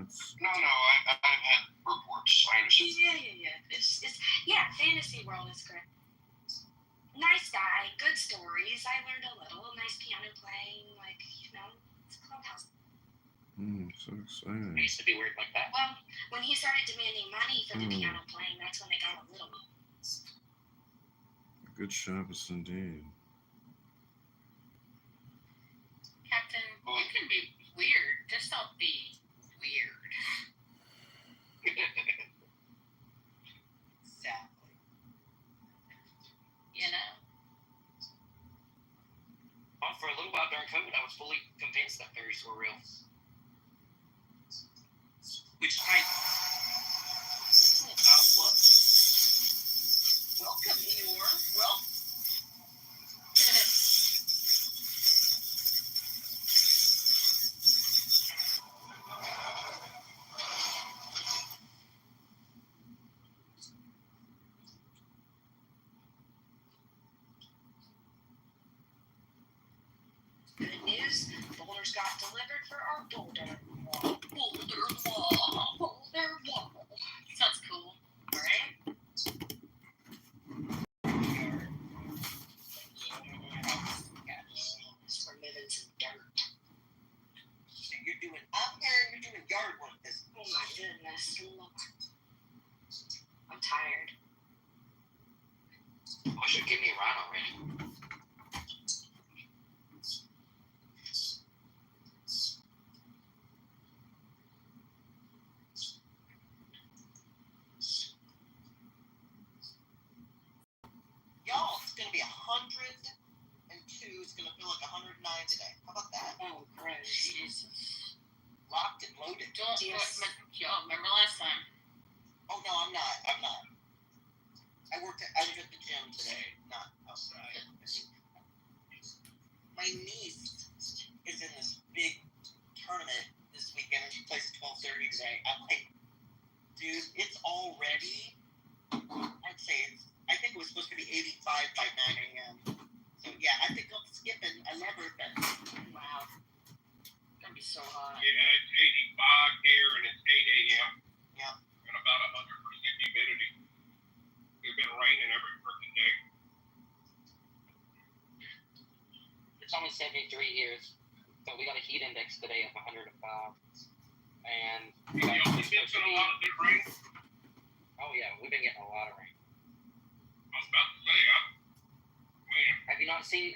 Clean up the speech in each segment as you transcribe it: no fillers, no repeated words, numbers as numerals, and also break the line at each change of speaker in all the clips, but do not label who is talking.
that's...
No, I've had reports. I understand.
Yeah. It's Fantasy World is great. Nice guy, good stories. I learned a little. Nice piano playing, it's a clubhouse.
So exciting.
I used to be weird like that.
Well, when he started demanding money for the piano playing, that's when it got a little.
A good Shabbos indeed.
Captain, you can be weird. Just don't be weird.
Exactly.
You know?
Well, for a little while during COVID, I was fully convinced that fairies were real. Which I... Welcome, Eeyore. Welcome.
Good news, boulders got delivered for our boulder wall. Boulder wall.
Sounds cool.
Right? We're moving some dirt.
So you're doing yard work this
Oh my goodness, Lord. I'm tired.
I should give me a ride already. Y'all, it's going to be 102. It's going to feel like 109 today. How about that?
Oh, gross.
Jesus.
Locked and loaded.
Y'all remember last time?
Oh, no, I'm not. I was at the gym today, not outside. My niece is in this big tournament this weekend, and she plays at 12:30 today. I'm like, dude, it's already, I think it was supposed to be 85 by 9 a.m. So, yeah, I think I'm skipping. I love her, but
Wow. It's gonna be so hot.
Yeah, it's 85 here, and it's 8 a.m.
Yeah.
And about 100% humidity. It's been raining every freaking day.
it's only 73 here. So we got a heat index today of 105. And
Y'all been getting a lot of good rain?
oh, yeah, we've been getting a lot of rain.
I was about to say, man.
Have you not seen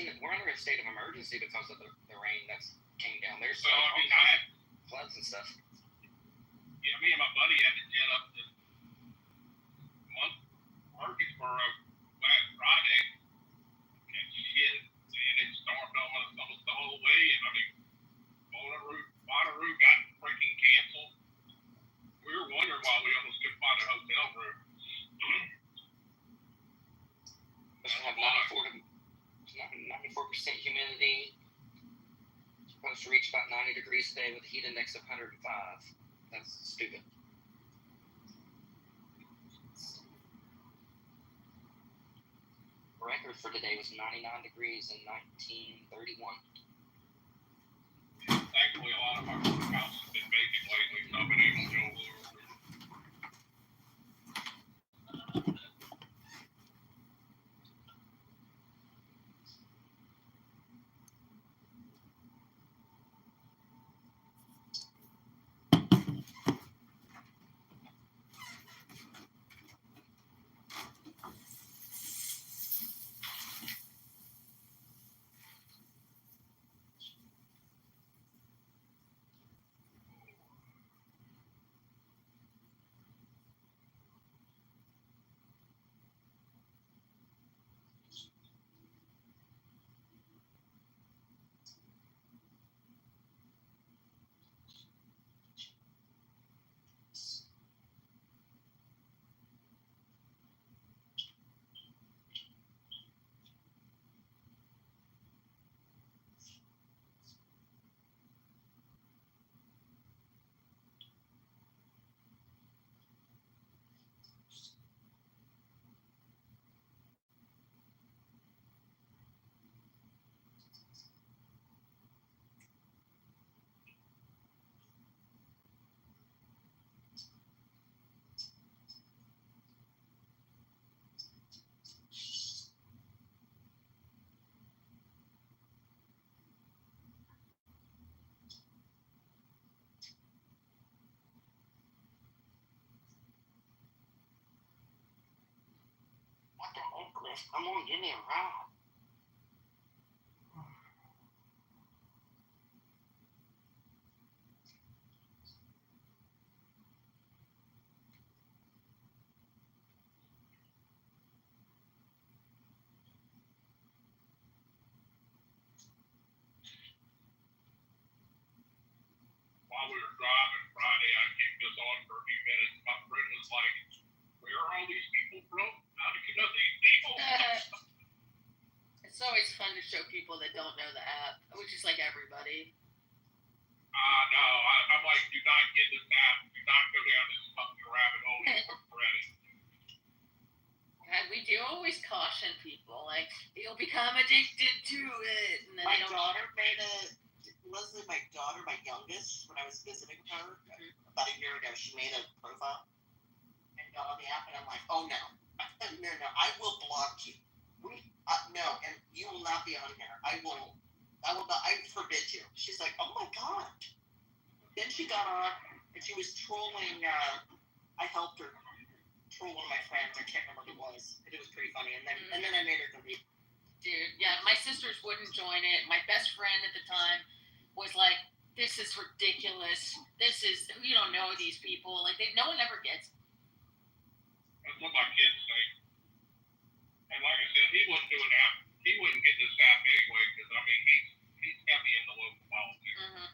it? We're under a state of emergency because of the rain that's came down. There's
So, I mean, I had,
floods and stuff.
me and my buddy had to jet up to Murfreesboro last Friday. And shit, man, it stormed on us almost the whole way. And I mean, Bonnaroo got freaking canceled. We were wondering why we almost couldn't find a hotel room.
It's going to have 94% humidity. It's supposed to reach about 90 degrees today with a heat index of 105. That's stupid. Record for today was 99 degrees in 1931.
Thankfully, a lot of our houses have been vacant lately, so I've been able to go over.
list. Come on, give me a ride.
While we were driving Friday, I kicked this on for a few minutes. My friend was like, "Where are all these people from? How do you know these people?"
It's always fun to show people that don't know the app, which is like everybody.
No, I'm like, do not get this app. Do not go down this fucking rabbit hole. You look for it.
And we do always caution people, like, you'll become addicted to it. And then
My
they don't.
daughter made Leslie, my daughter, my youngest, when I was visiting her about a year ago, she made a profile and got on the app, and I'm like, oh no, no, I will block you. No, and you will not be on here. I will not. I forbid you. She's like, oh my god. Then she got on and she was trolling. I helped her troll one of my friends. I can't remember who it was, but it was pretty funny. And then I made her delete.
Dude, yeah, my sisters wouldn't join it. My best friend at the time was like, "This is ridiculous. This is, you don't know these people. Like, no one ever gets it."
That's what my kids say. And like I said, he wouldn't do an app. He wouldn't get this app anyway, because I mean, he's got me in the local politics.
Mm-hmm.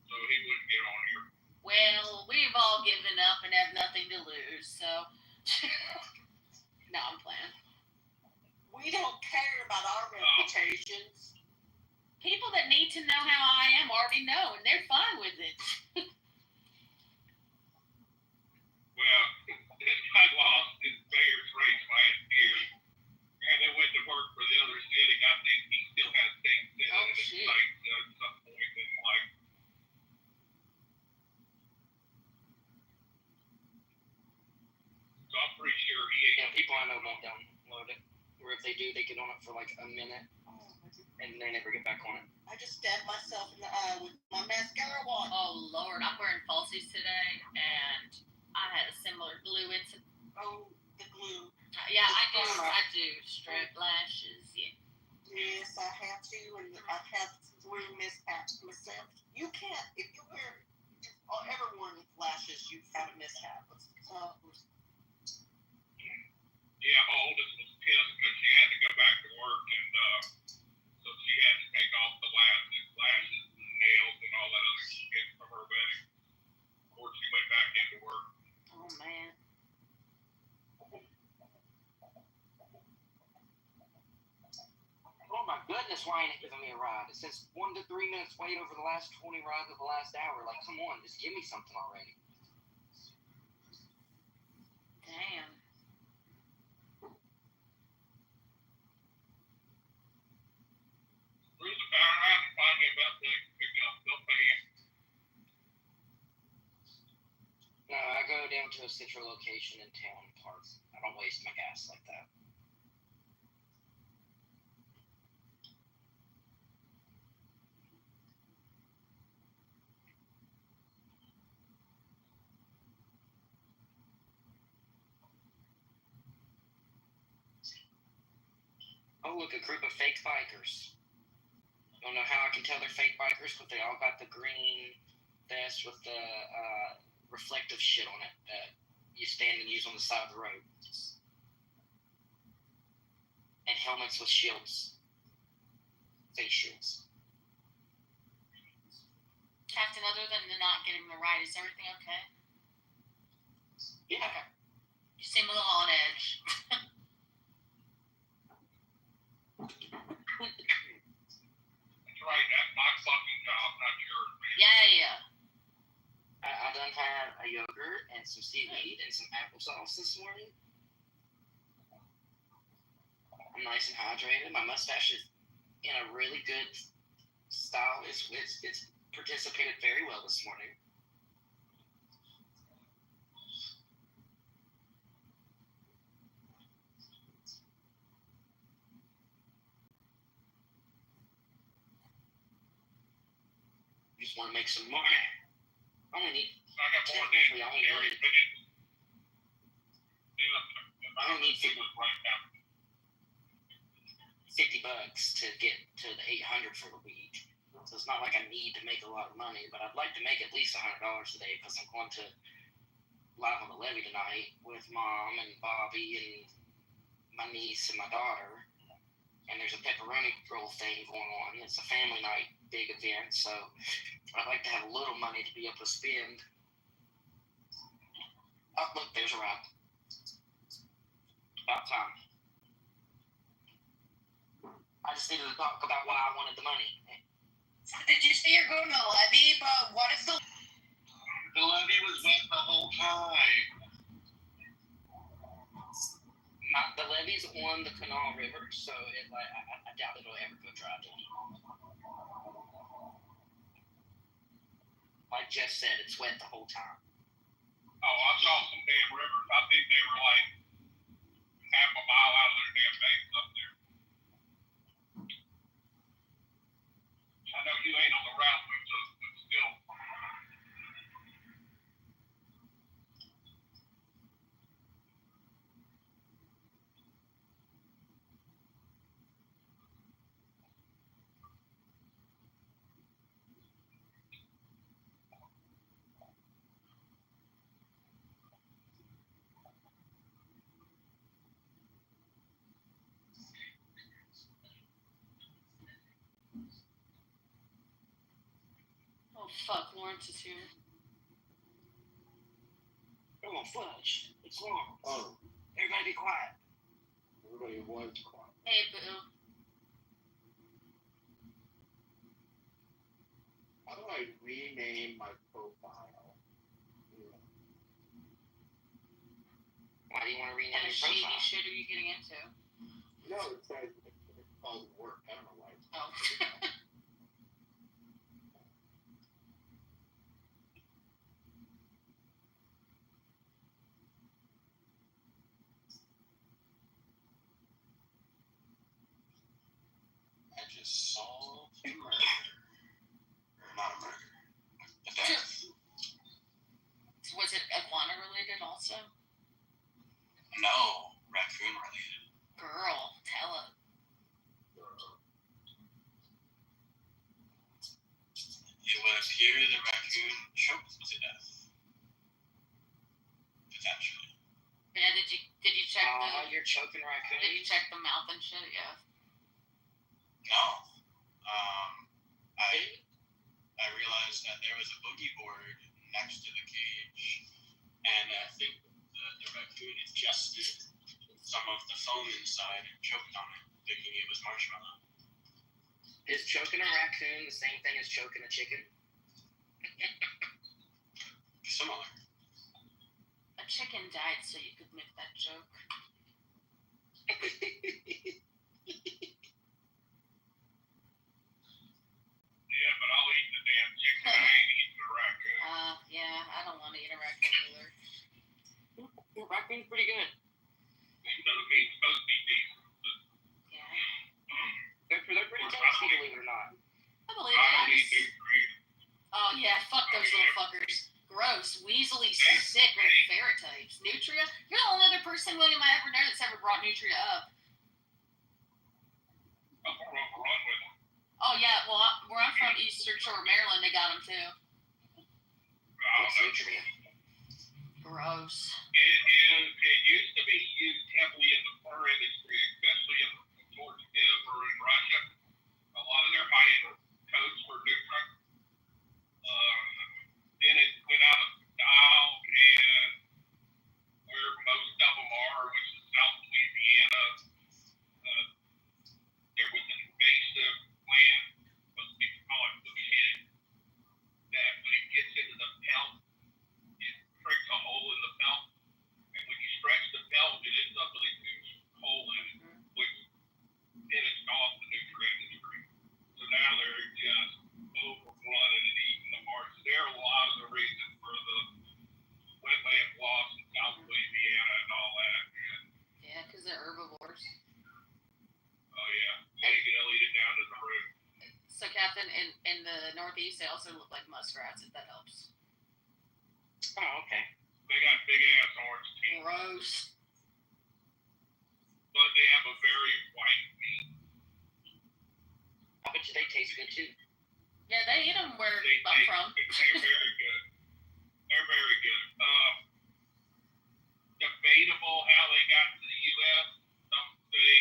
So he wouldn't get on here.
Well, we've all given up and have nothing to lose, so. No, I'm playing.
We don't care about our reputations.
People that need to know how I am already know, and they're fine with it.
Well, this guy lost his Bears race last year, and then went to work for the other city. I think he still has things in
Oh,
it. It's
shit.
like at some point in life. So I'm pretty sure he ain't.
Yeah, people I know won't download it. Or if they do, they get on it for like a minute and they never get back on it.
I just stabbed myself in the eye with my mascara wand.
Oh, Lord, I'm wearing falsies today, and I had a similar glue incident.
Oh, the glue.
Yeah, I do. Strip lashes, yeah.
Yes, I have to, and I've had 3 mishaps myself. You can't, if you wear, ever worn lashes, you've had a mishap.
Yeah, my oldest was pissed because she had to go back to work, and so she had to take off the lashes and nails and all that other shit from her wedding before she went back into work.
Oh, man.
Oh my goodness, why ain't it giving me a ride? It says 1 to 3 minutes wait over the last 20 rides of the last hour. Like, come on, just give me something already.
Damn.
Cruise about around and find me about to pick up. They'll pay you.
No, I go down to a central location in town and park. I don't waste my gas like that. Oh, look, a group of fake bikers. Don't know how I can tell they're fake bikers, but they all got the green vest with the reflective shit on it that you stand and use on the side of the road. And helmets with shields. Face shields.
Captain, other than the not getting the ride, is everything okay?
Yeah.
Okay. You seem a little on edge.
That's right, that's my fucking job, not yours, man.
Yeah.
I done had a yogurt and some seaweed and some applesauce this morning. I'm nice and hydrated. My mustache is in a really good style. It's participated very well this morning. Just want to make some money. I only need
I got more than
technically I only
Jerry
need
Bennett.
I don't need
It was right down.
$50 to get to the 800 for the week. So it's not like I need to make a lot of money, but I'd like to make at least $100 a day because I'm going to live on the levee tonight with Mom and Bobby and my niece and my daughter. And there's a pepperoni roll thing going on. It's a family night big event, so I'd like to have a little money to be able to spend. Oh, look, there's a ride. About time. I just needed to talk about why I wanted the money.
So did you say you're going to the levee? But what if the
levee was wet the whole time?
The levee's on the Canal River, so I doubt it'll ever go dry again. Like Jeff said, it's wet the whole time.
Oh, I saw some damn rivers. I think they were like half a mile out of their damn banks up there. I know you ain't on the route, but still.
Oh fuck, Lawrence is here.
Oh, fudge. It's long.
Oh,
Everybody be quiet.
everybody was quiet.
Hey, boo.
How do I rename my profile?
Why do you want to rename
What
your
shady
profile?
shit are you getting into?
No, it says it's called work. I don't know why.
Oh.
I just solved a murder. Or not a murder. A death.
Was it iguana related also?
No, raccoon related.
Girl, tell it.
It would appear the raccoon choked to death. Potentially.
Yeah, did you check
Oh, you're choking raccoon.
did you check the mouth and shit? Yeah.
No. I realized that there was a boogie board next to the cage, and I think the raccoon ingested some of the foam inside and choked on it, thinking it was marshmallow.
Is choking a raccoon the same thing as choking a chicken?
Similar.
A chicken died so you could make that joke.
Yeah, but I'll eat the damn chicken. I ain't eating the raccoon.
Yeah, I don't want to eat a raccoon either.
Raccoon's pretty good.
Even though the meat's supposed to be decent.
Yeah.
They're pretty tasty, believe it or not.
I believe
I don't eat
that.
nutria.
Oh yeah, fuck those little fuckers. Gross. Weaselly sick with ferret types. Nutria? You're the only other person, William, I ever know that's ever brought Nutria up.
I'm gonna run with them.
Oh yeah, well, where I'm from, Eastern Shore, Maryland, they got them too.
I don't
What's
know.
nutria?
Gross.
It used to be used heavily in the fur industry, especially in Georgia or in Russia. A lot of their high-end coats were different. Then it went out of style, and where most of them are, which is South Louisiana, there was an invasive plant, most people call it bullshit, that when it gets into the pelt, it pricks a hole in the pelt, and when you stretch the pelt, it ends up with a huge hole in it, which finished off the nutrient industry. So now they're just overrunning and eating the marsh. They're a lot of the reason for the wetland loss in South Louisiana and all that. And,
Yeah, because they're herbivores.
oh yeah, they'll eat it down to the root.
So, Captain, in the Northeast, they also look like muskrats, if that helps.
Oh, okay.
They got big ass orange teeth.
Gross.
but they have a very white meat.
I bet you they taste good too.
Yeah, they eat them where
They
I'm from.
They're very good. They're very good. Debatable how they got to the U.S. Some say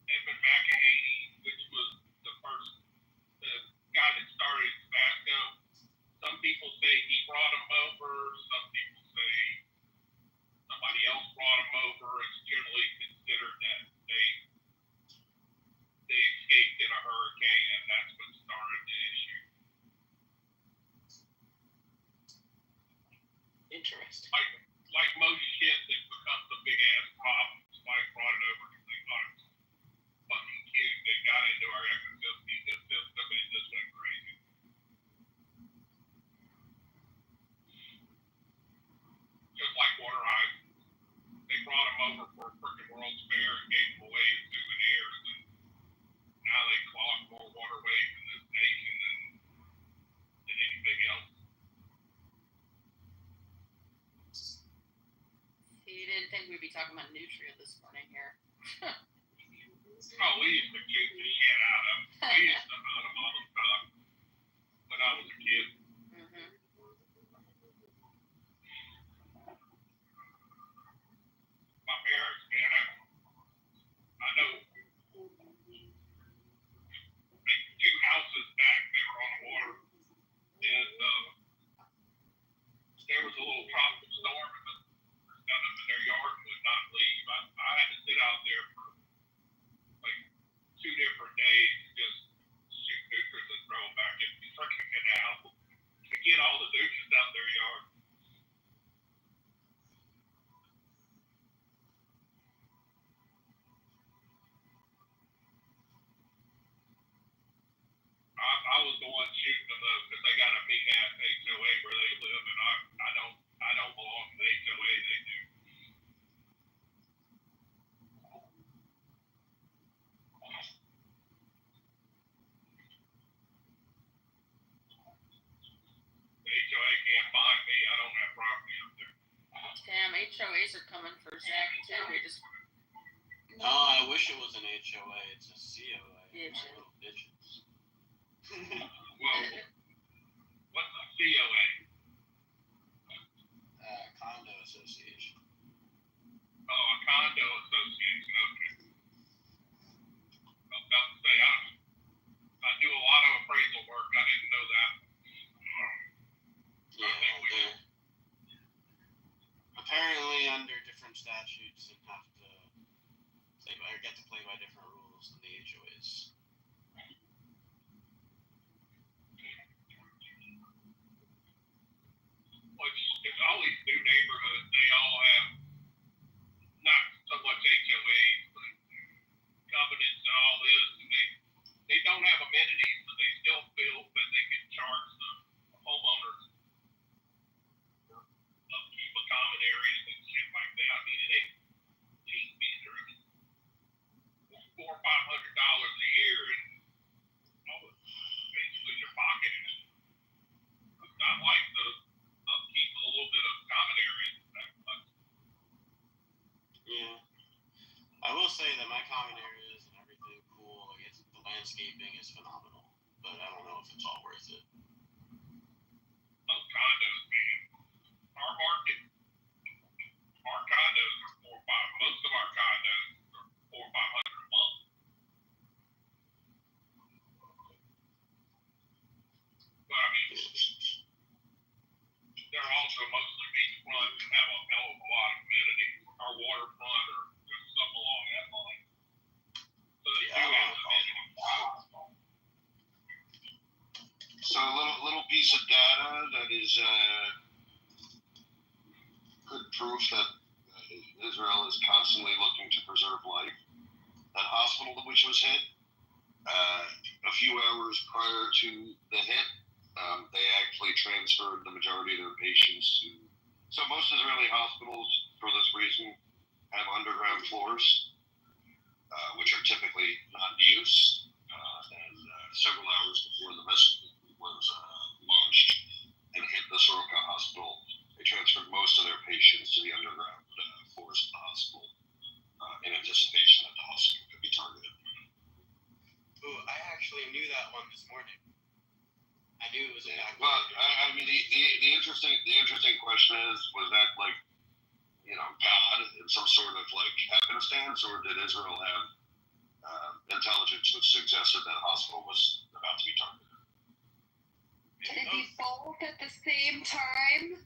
Edmund McAhaney, which was the guy that started tobacco. Some people say he brought them over. Some people say somebody else brought them over. It's generally considered that they escaped in a hurricane, and that's what started the issue.
Interesting.
Like most shit that becomes a big ass problem, somebody brought it over because they thought it was fucking cute. They got into our ecosystem and it just went crazy. Just like water ice. They brought them over for a freaking World's Fair and gave them away as souvenirs, and now they clog more waterways in this nation than anything else.
You didn't think we'd be talking about nutria this morning here.
Oh, we used to kick the shit out of them. We used to hunt them all the time when I was a kid.
Mm-hmm.
My parents, man, I know like 2 houses back, they were on the water, and there was a little tropical storm, and none of them in their yard would not leave. I had to sit out there for like 2 different days and just shoot neuters and throw them back in the freaking canal to get all the douches out their yard. I was the one shooting them though, because they got a mean ass HOA where they live, and I don't belong to the HOA. They do. The HOA can't find me. I don't have property up there.
Damn, HOAs are coming for Zach too. We just
No, I wish it was an HOA. It's a COA.
Yeah, sure.
Little bitches.
Well, what's a COA?
Condo association.
Oh, a condo association. Okay. I was about to say I do a lot of appraisal work. I didn't know that.
Yeah, apparently under different statutes and have to get to play by different rules than the HOAs.
Which is all these new neighborhoods, they all have not so much HOAs, but covenants and all this, and they don't have amenities, but they still feel that they can charge the homeowners for upkeep of common areas and shit like that. I mean, it ain't cheap either. I mean, $400 or $500 a year, and all it's basically in your pocket. It's not like the upkeep of a little bit of common areas.
Yeah. I will say that my common areas and everything cool. Like the landscaping is phenomenal, but I don't know if it's all worth it.
Those condos, man. Our market, our condos are 4 or 5. Most of our condos are 400 or 500 a month. But I mean, they're also mostly beachfront and have a hell of a lot of amenities. Our waterfront or just something along that line. So they do have amenities.
So a little piece of data that is good proof that Israel is constantly looking to preserve life. That hospital which was hit, a few hours prior to the hit, they actually transferred the majority of their patients to. So most Israeli hospitals, for this reason, have underground floors, which are typically not in use. And several hours before the missile was launched and hit the Soroka hospital, they transferred most of their patients to the underground floors of the hospital. anticipation that the hospital could be targeted.
Ooh, I actually knew that one this morning. I knew it was a back.
Well, I mean, the interesting question is, was that like, you know, God in some sort of like happenstance, or did Israel have intelligence which suggested that hospital was about to be targeted?
Can it be both at the same time?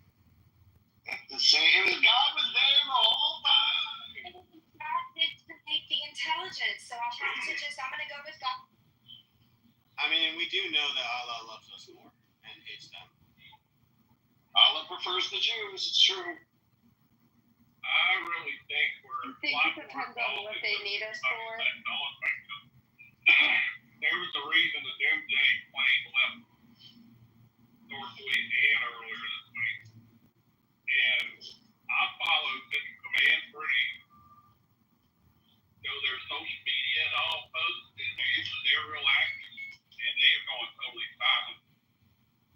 The same as God was there the whole time.
God did create the intelligence, so I'll have to I'm gonna go with God.
I mean, we do know that Allah loves us more and hates them.
Allah prefers the Jews. It's true.
I really think we're.
I think it depends on what they need us for.
There was a reason the Doomsday plane left North Louisiana earlier this week, and I followed Central Command pretty. Their social media and all posts, and they're real active, and they have gone totally silent.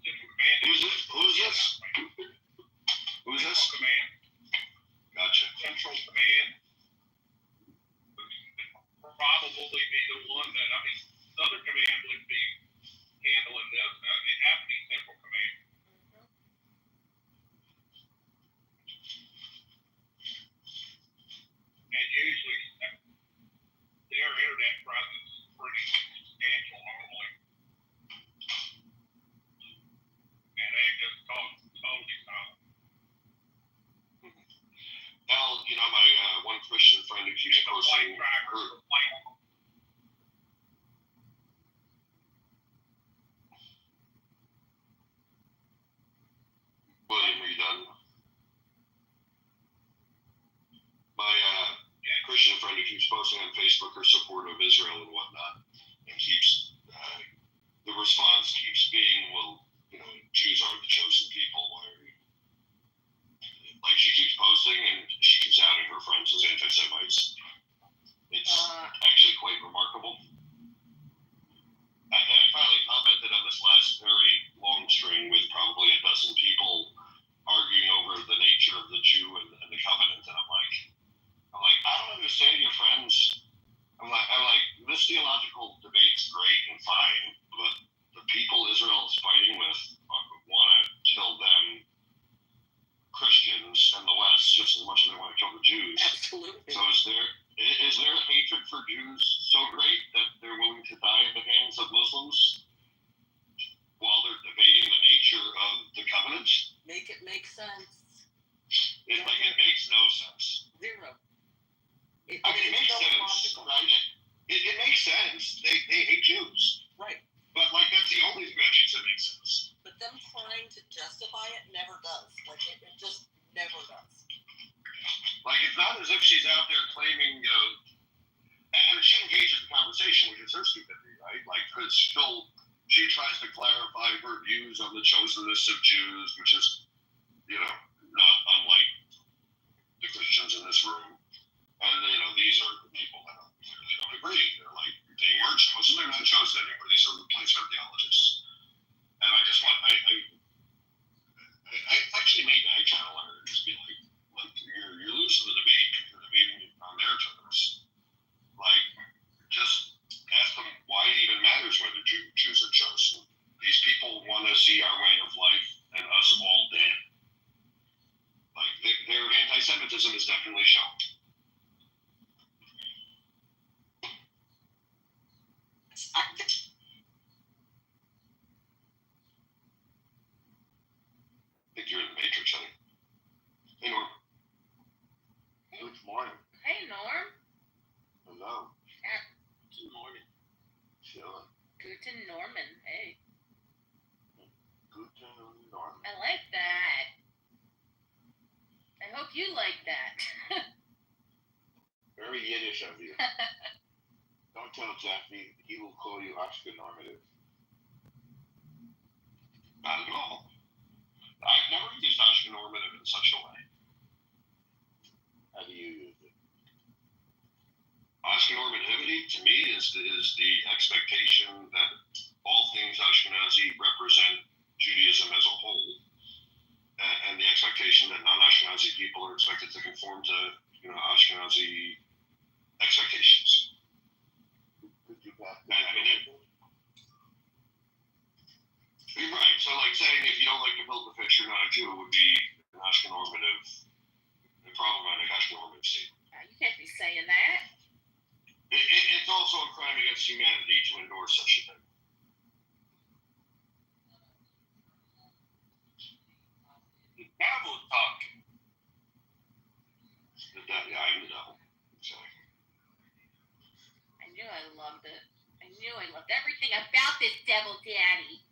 Central Command.
Who's this? Who's this?
Central Command.
Gotcha.
Central Command would probably be the one that, I mean, Southern Command would be handling this. It has to be Central Command. And usually their internet presence is pretty substantial normally. And they just talk totally silent.
Now, you know, my one Christian friend who keeps posting her. William, are you done? My Christian friend who keeps posting on Facebook her support of Israel and whatnot, and keeps the response keeps being, well, you know, Jews aren't the chosen people. Like she keeps posting and she keeps outing her friends as anti-Semites. It's actually quite remarkable. And I finally commented on this last very long string with probably a dozen people arguing over the nature of the Jew and the covenant, and I'm like, I don't understand your friends. I'm like, this theological debate's great and fine, but the people Israel is fighting with want to kill them, Christians, and the West just as much as they want to kill the Jews.
Absolutely.
So is there a hatred for Jews so great that they're willing to die at the hands of Muslims while they're debating the nature of the covenant?
Make it make sense.
It makes no sense.
Zero.
It makes sense, right? It makes sense. They hate Jews.
Right.
But, like, that's the only thing that makes it make sense.
But them trying to justify it never does. Like, it just never does.
Like, it's not as if she's out there claiming, you know, and she engages in conversation, which is her stupidity, right? Like, because she tries to clarify her views on the chosenness of Jews, which is, you know, not unlike the Christians in this room. And, you know, these are people that clearly don't agree. They're like, they were chosen, they're not chosen anymore. These are replacement theologists. And I just want, I actually made back channel her and just be like, look, you're losing the debate. You're debating on their terms. Like, just ask them why it even matters whether Jews are chosen. These people want to see our way of life and us all dead. Like, their anti-Semitism is definitely shown.
I
think you're in the Matrix, honey. Hey, Norm. Good morning.
Hey, Norm.
Hello.
Yeah.
Good morning. Chilling.
Guten Norman. Hey.
Good Norman.
I like that. I hope you like that.
Very Yiddish of you. Don't tell Jeffy, he will call you Oscar normative.
Not at all. I've never used Ashkenormative in such a way.
How do you use it?
Ashkenormativity, to me, is the expectation that all things Ashkenazi represent Judaism as a whole, and the expectation that non-Ashkenazi people are expected to conform to, you know, Ashkenazi to it would be an Ashke-normative, a problematic Ashke-normative state.
You can't be saying that.
It's also a crime against humanity to endorse such a thing.
The devil talking.
Yeah, I'm the devil. Exactly.
I knew I loved it. I knew I loved everything about this devil daddy.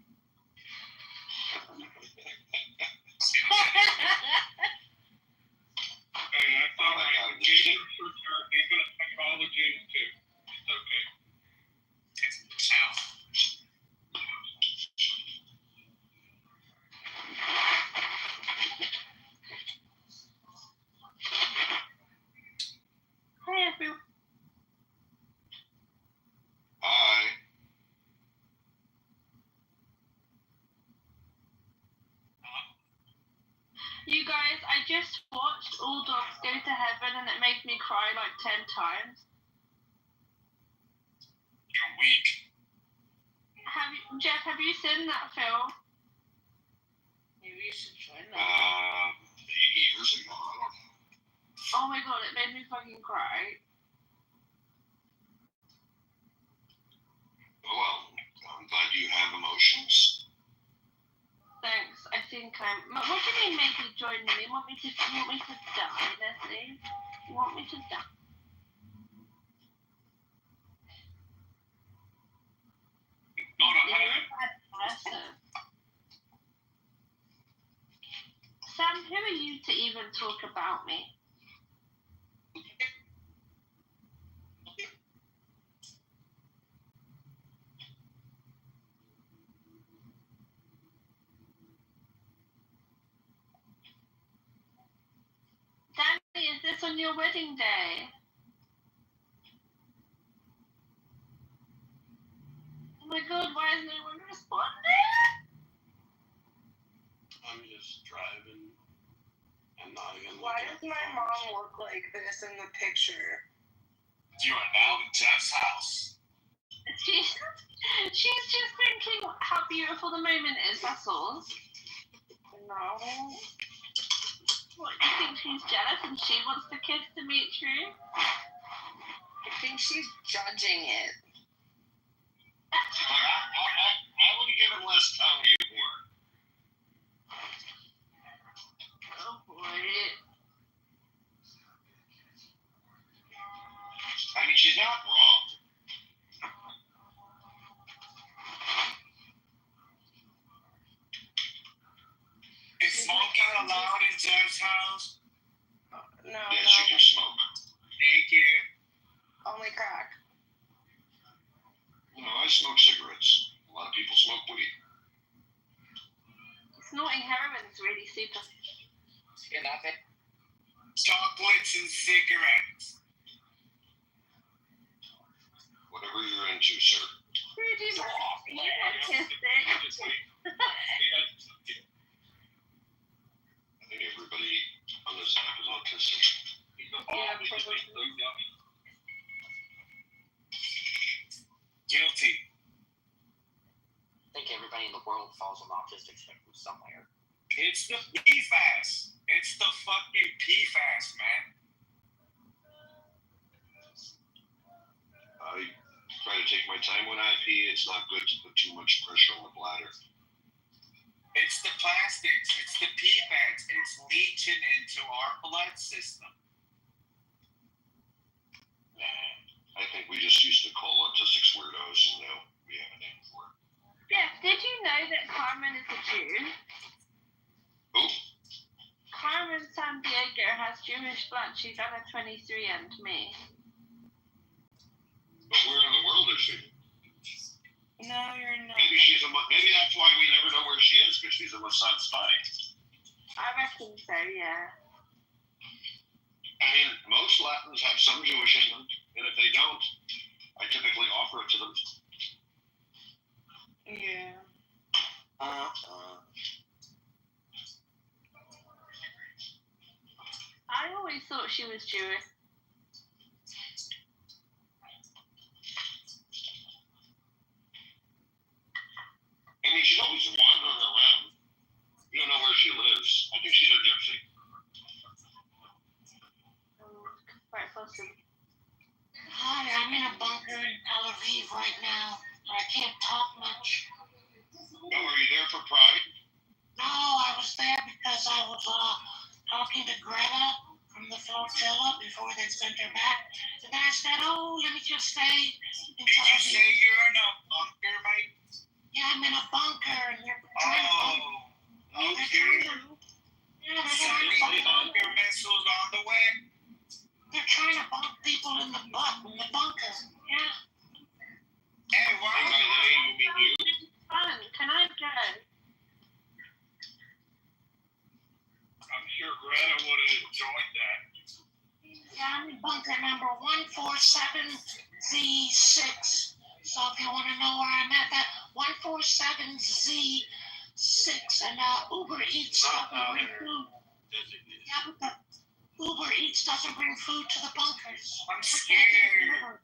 Hey, that's all right. The Jews for sure. He's gonna take all the Jews too. It's okay.
Hey, everyone.
Hi.
You guys, I just watched All Dogs Go to Heaven and it made me cry like 10 times.
You're weak.
Jeff, have you seen that film?
Maybe you should join them.
8 years ago, I don't know.
Oh my god, it made me fucking cry.
Oh well, I'm glad you have emotions.
Thanks. I think I'm. What do you mean, maybe join them? You want me to die, Leslie? You want me to die?
Go to
You're
heaven.
a bad person. Sam, who are you to even talk about me? Danny, is this on your wedding day? Oh my god, why is no one responding?
I'm just driving and not even
Why
looking
does
at
my
the
mom
phone.
look like this in the picture?
You are now in Jeff's house.
She's just thinking how beautiful the moment is, that's all.
No.
What, you think she's jealous and she wants the kids to meet you?
I think she's judging it.
But I would have given less time you were.
Oh boy.
I mean, she's not wrong.
Is smoking allowed in Jeff's house?
No,
Yes,
no.
you can smoke.
Thank you.
Only crack.
You know, I smoke cigarettes. A lot of people smoke weed.
Snorting heroin is really super.
You're nothing.
Chocolates and cigarettes.
Whatever you're into, sir.
Rudy,
Like
you're
everybody else,
autistic.
just wait. He doesn't.
I think everybody on this app is autistic.
He's a ball. He just makes those dummies.
Guilty.
I think everybody in the world falls on the autistic spectrum somewhere.
It's the PFAS. It's the fucking PFAS, man.
I try to take my time when I pee. It's not good to put too much pressure on the bladder.
It's the plastics. It's the PFAS. It's leaching into our blood system.
I think we just used to call autistics weirdos, and now we have a name for it.
Yeah, did you know that Carmen is a Jew?
Oh,
Carmen San Diego has Jewish blood. She's on a 23andMe.
but where in the world is she?
No, you're not.
Maybe maybe that's why we never know where she is, because she's a Mossad spy.
I reckon so, yeah.
I mean, most Latins have some Jewish in them, and if they don't, I typically offer it to them.
Yeah.
I always thought she was Jewish.
I mean, she's always wandering around. You don't know where she lives.
I'm in a bunker in Tel Aviv right now, but I can't talk much.
No, were you there for Pride?
No, I was there because I was talking to Greta from the flotilla before they sent her back. And I said, oh, let me just stay in Tel Aviv.
you're in a bunker, Mike?
Yeah, I'm in a bunker, and they're trying to bunk. They're trying to, yeah, they're trying to bunk.
bunker missiles on the way.
They're trying to bunk people in the butt in the bunker. Yeah.
Hey,
Hey, by the way, you mean you?
Fun. Can I go?
I'm sure Greta would have enjoyed that.
Yeah, I'm in bunker number 147Z6. So if you want to know where I'm at, that 147Z6, and Uber Eats doesn't bring food. Yeah, but the Uber Eats doesn't bring food to the bunkers.
I'm scared.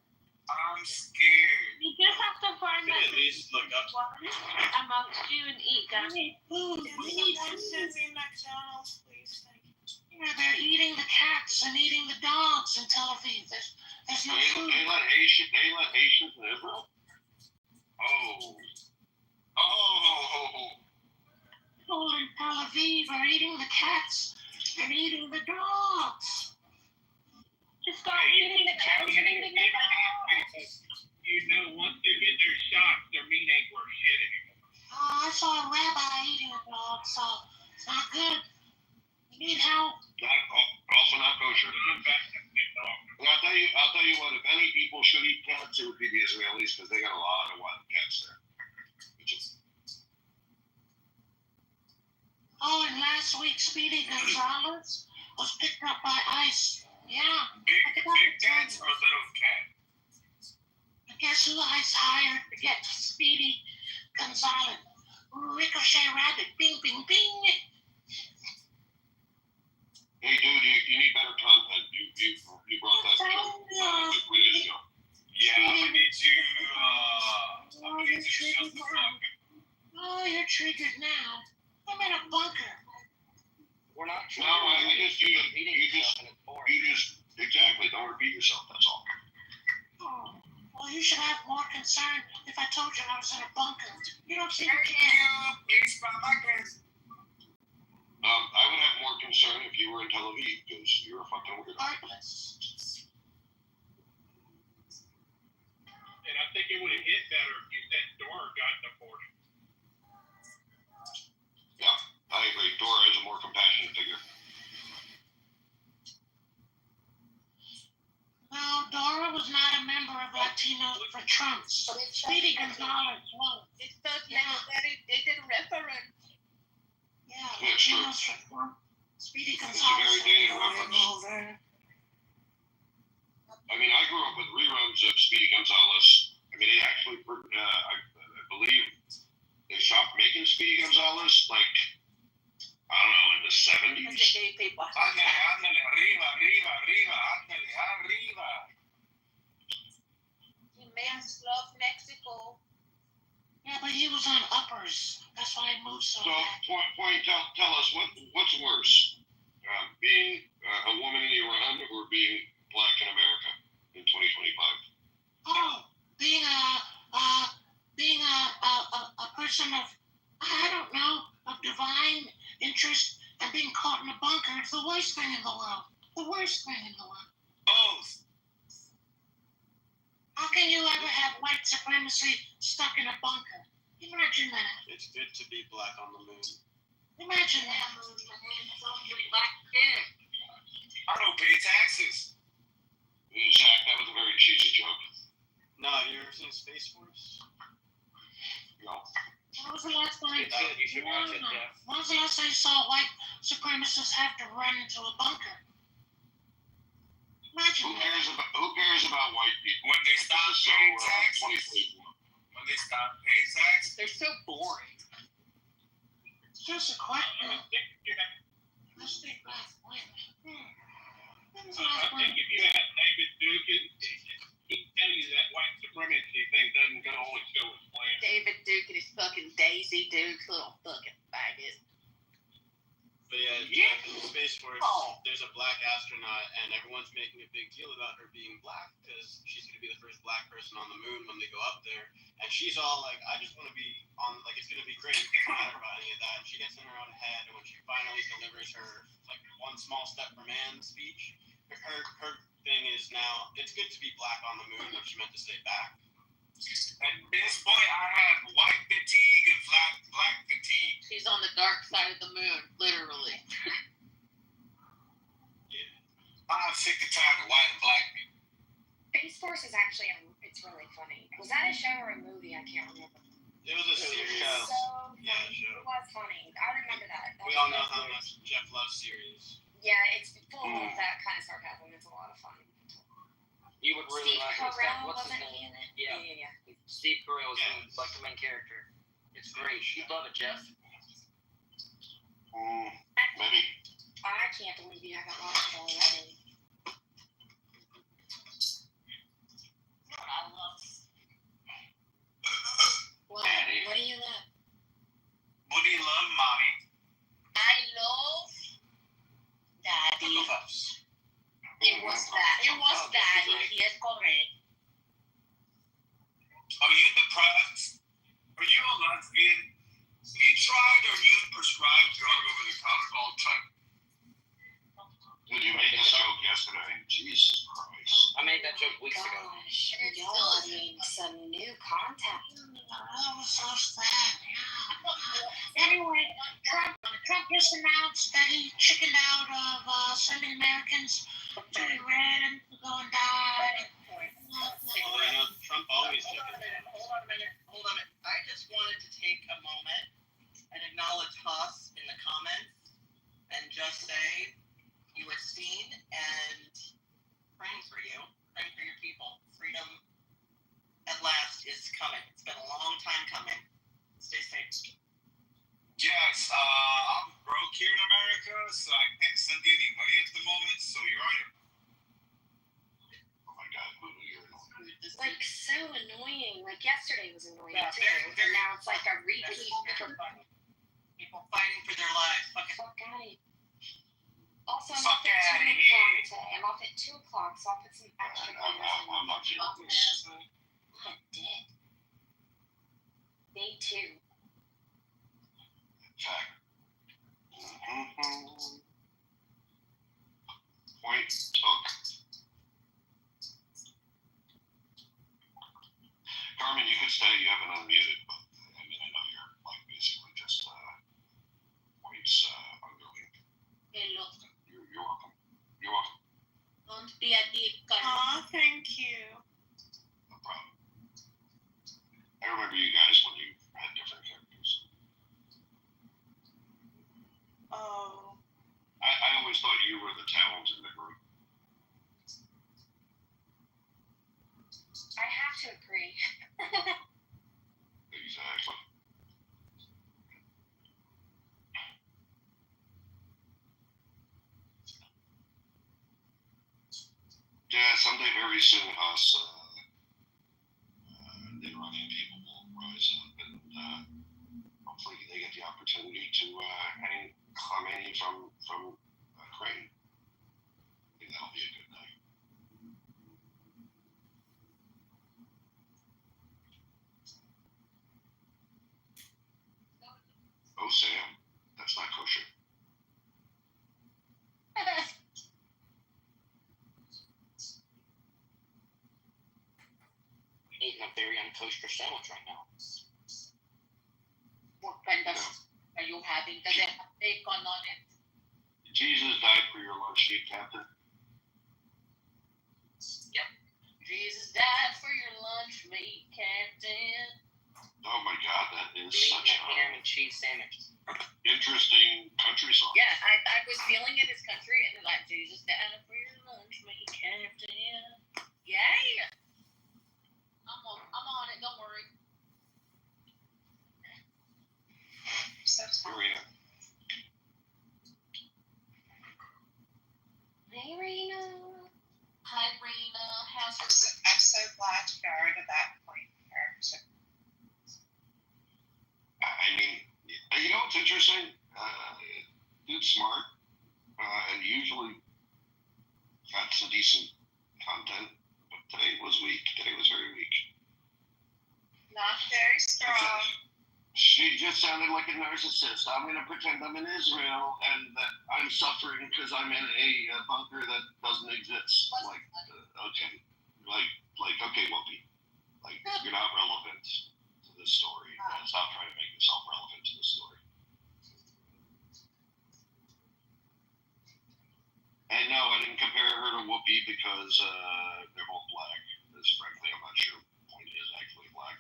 I'm scared.
You just have to find
Could at least look up.
one amongst you and eat,
I
guys.
need food. We need food.
McDonald's, please. Thank you.
Yeah, they're eating the cats and eating the dogs in Tel Aviv. There's no food.
They let Haitians in Israel? Oh.
People in Tel Aviv are eating the cats and eating the dogs.
Just start eating the cats and eating the dogs.
You know, once they get their shots, their meat ain't worth shit anymore.
Oh, I saw a rabbi eating a dog, so it's not good. You need help.
Also not kosher.
I'm back to the dog.
And I'll tell you what, if any people should eat cats, it would be the Israelis, because they got a lot of wild cats there.
Oh, and last week, Speedy Gonzalez was picked up by ICE. Yeah.
Big cats or little cat?
And guess who ICE hired to get Speedy Gonzalez? Ricochet Rabbit. Bing, bing, bing.
Hey, dude, you need better content. You brought that joke. Good show.
Yeah, we need to, shut the fuck up.
Oh, you're triggered now. I'm in a bunker.
We're not
No, I guess you just, exactly, don't repeat yourself, that's all.
Oh, well, you should have more concern if I told you I was in a bunker. You don't seem to
Thank
care.
you. Please, my guest.
I would have more concern if you were in Tel Aviv, because you're a fucking weirdo.
Heartless.
And I think it would have hit better if you said Dora got deported.
Yeah, I agree. Dora is a more compassionate figure.
No, Dora was not a member of Latinos for Trump. Speedy Gonzalez was.
It's not necessary. They did reference.
Yeah,
Yeah, sure.
Latinos for Trump. Speedy
It's a very
Gonzalez.
dated reference. I mean, I grew up with reruns of Speedy Gonzalez. I mean, they actually, I believe, they stopped making Speedy Gonzalez, like, I don't know, in the 70s.
Gay people.
Ándale, arriba.
Males love Mexico.
Yeah, but he was on uppers. That's why he moved so
So,
bad.
tell us, what's worse? Being a woman in Iran or being black in America in 2025?
Oh, being a person of, I don't know, of divine interest and being caught in a bunker is the worst thing in the world. The worst thing in the world.
Both.
How can you ever have white supremacy stuck in a bunker? Imagine that.
It's good to be black on the moon.
Imagine that.
I don't pay taxes.
Zach, that was a very cheesy joke.
No, you ever seen Space Force?
No.
When was the last time?
You should watch it, yeah.
When was the last time you saw white supremacists have to run into a bunker? Imagine
Who
that.
cares about white people?
When they stop
This is
paying
so,
taxes.
2024.
When they stop paying tax.
They're so boring.
It's just a question.
I think
Let's think back. When was the
I
last
think
time?
if you had David Duke, he'd tell you that white supremacy thing doesn't go only show his plan.
David Duke and his fucking Daisy Duke, little fucking faggot.
But yeah, in Space Force, there's a black astronaut, and everyone's making a big deal about her being black because she's going to be the first black person on the moon when they go up there. And she's all like, I just want to be on, like, it's going to be great. It doesn't matter about any of that. And she gets in her own head, and when she finally delivers her, like, one small step for man speech, her thing is now, it's good to be black on the moon, but she meant to say back.
At this point, I have white fatigue and black fatigue.
She's on the dark side of the moon, literally.
I'm sick and tired of white and black people.
Space Force is actually it's really funny. Was that a show or a movie? I can't remember.
It was a series.
So funny.
Yeah, show.
It was funny. I remember that.
We all know how much Jeff loves series.
Yeah, it's full of that kind of sarcasm. It's a lot of fun.
You would really
Steve
like
Carell,
what's his
wasn't he
name?
in it?
Yeah.
Yeah.
Steve Carell is
Yes.
like the main character. It's great. You'd love it, Jeff.
Maybe.
I can't believe you haven't watched it already. I love. What? What do you love?
What do you love, mommy?
I love Daddy.
Puffs.
It was that. It was Daddy. Yes, correct.
Are you depressed? Are you a lesbian? You tried or you prescribed drug over the counter all the time?
Dude, you made this joke yesterday. Jesus Christ.
I made that joke weeks ago.
Gosh, y'all need some new contact.
That was so sad. Anyway, Trump just announced that he chickened out of sending Americans to Iran to go and die.
Well, I know Trump always took it.
Hold on a minute. I just wanted to take a moment and acknowledge Haas in the comments and just say you were seen and praying for you, praying for your people. Freedom at last is coming. It's been a long time coming. Stay safe.
Yes, I'm broke here in America, so I can't send you any money at the moment, so you're on your...
Oh my God, Lulu, you're annoying.
It's like so annoying. Like yesterday was annoying
Yeah,
too.
very, very-
And now it's like a repeat.
People fighting for their lives. Fucking
Fuck out of here. Also, I'm
Fuck
off at 2
outta
o'clock
here.
today. I'm off at 2 o'clock, so I'll put some extra
I'm not feeling this.
I did. Me too.
Fact. Point took. Carmen, you could stay. You haven't unmuted, but I mean, I know you're like basically just points ongoing.
Hello.
You're welcome. You're welcome.
Don't be a dick.
Aw, thank you.
No problem. I remember you guys when you had different characters.
Oh.
I always thought you were the talent in the group.
I have to agree.
Exactly. Yeah, someday very soon, us, the Iranian people will rise up and hopefully they get the opportunity to hang Khamenei from Ukraine. I think that'll be a good night. Oh, Sam, that's not kosher.
Eating a very unkosher sandwich right now.
What kind of are you having? Does it have bacon on it?
Jesus died for your lunch meat, Captain.
Jesus died for your lunch meat, Captain.
Oh my God, that is
Eating
such
a ham and cheese sandwich.
interesting country song.
Yeah, I was feeling it as country, and like Jesus died for your lunch meat, Captain. Yeah. I'm on it. Don't worry.
Marina.
Hey, Rena.
Hi, Rena. How's your
I'm so glad you got rid of that point character.
I mean, you know what's interesting? Dude's smart, and usually got some decent content, but today was weak. Today was very weak.
Not very strong.
She just sounded like a narcissist. I'm going to pretend I'm in Israel and that I'm suffering because I'm in a bunker that doesn't exist. Like, okay. Okay, Whoopi. Like, you're not relevant to this story. Stop trying to make yourself relevant to this story. And no, I didn't compare her to Whoopi because they're both black. Because frankly, I'm not sure Point is actually black.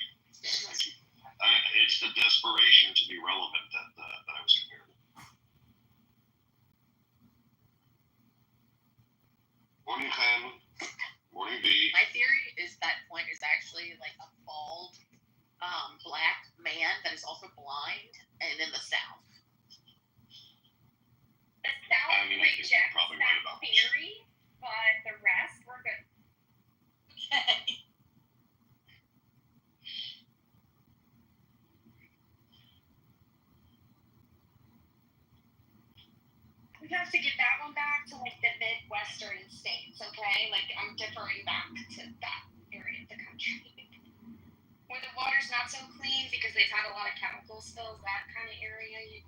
It's the desperation to be relevant that I was comparing. Morning, Clem. Morning, B.
My theory is that Point is actually like a bald, black man that is also blind and in the South.
The South
I mean, I think you're probably right
that
about this.
theory, but the rest were good.
Okay.
We have to get that one back to like the Midwestern states, okay? Like I'm differing back to that area of the country. Where the water's not so clean because they've had a lot of chemical spills, that kind of area.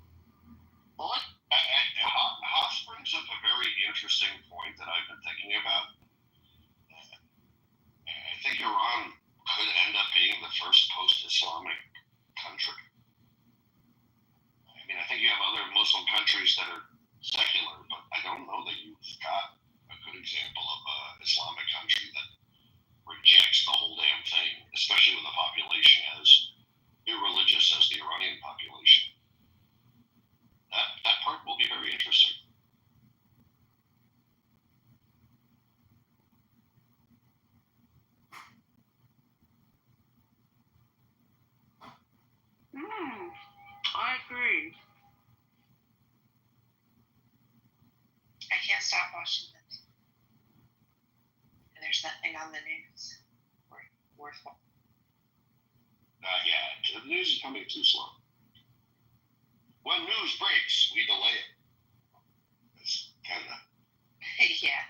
Haas brings up a very interesting point that I've been thinking about. I think Iran could end up being the first post-Islamic country. I mean, I think you have other Muslim countries that are secular, but I don't know that you've got a good example of an Islamic country that rejects the whole damn thing, especially when the population as irreligious as the Iranian population. That part will be very interesting.
I agree.
I can't stop watching the news. And there's nothing on the news worthwhile.
Yeah, the news is coming too slow. When news breaks, we delay it. That's kind of.
Yeah.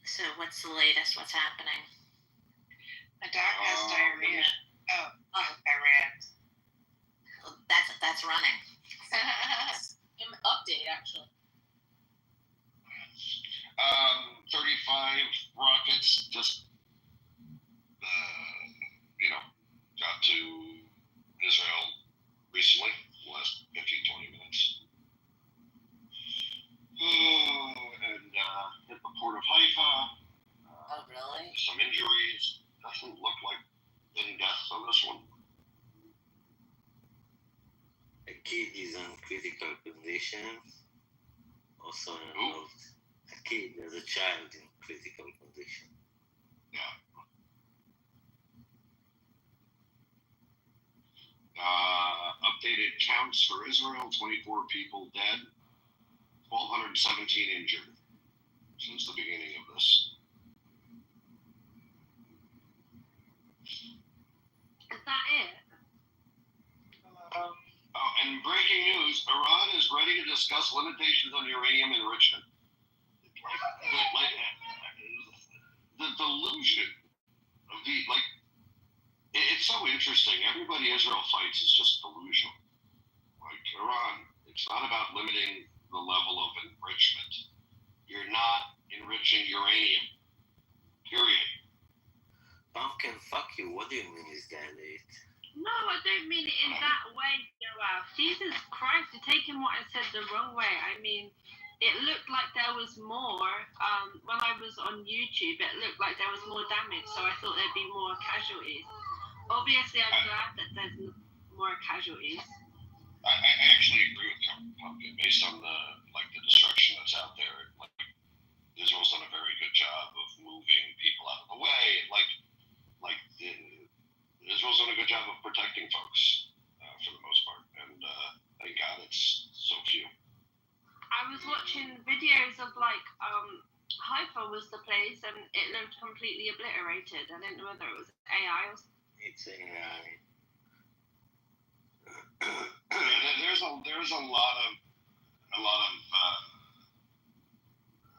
So what's the latest? What's happening?
My dog has diarrhea. Oh, Iran.
That's running.
Update actually.
35 rockets just, got to Israel recently, the last 15-20 minutes. And hit the port of Haifa.
Oh, really?
Some injuries. Doesn't look like any deaths on this one.
A kid is in critical condition. Also involved. A kid as a child in critical condition.
Yeah. Updated counts for Israel: 24 people dead, 1,217 injured since the beginning of this.
Is that it?
Oh, and breaking news: Iran is ready to discuss limitations on uranium enrichment. The delusion of it's so interesting. Everybody Israel fights is just delusional. Like Iran, it's not about limiting the level of enrichment. You're not enriching uranium. Period.
Pumpkin, fuck you. What do you mean he's dilate?
No, I don't mean it in that way, Joel. Jesus Christ, you're taking what I said the wrong way. I mean, it looked like there was more. When I was on YouTube, it looked like there was more damage, so I thought there'd be more casualties. Obviously, I'm glad that there's more casualties.
I actually agree with Pumpkin based on the destruction that's out there. Like Israel's done a very good job of moving people out of the way. Israel's done a good job of protecting folks for the most part, and thank God it's so few.
I was watching videos of Haifa was the place, and it looked completely obliterated. I didn't know whether it was AI or something.
It's a
there's a lot of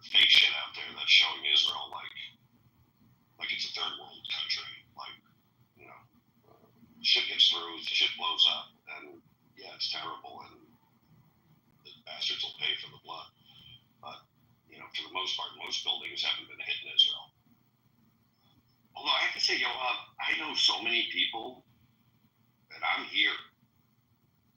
fake shit out there that's showing Israel like it's a third world country. Like, you know, shit gets through, shit blows up, and yeah, it's terrible, and the bastards will pay for the blood. But you know, for the most part, most buildings haven't been hit in Israel. Although I have to say, Yoav, I know so many people that I'm here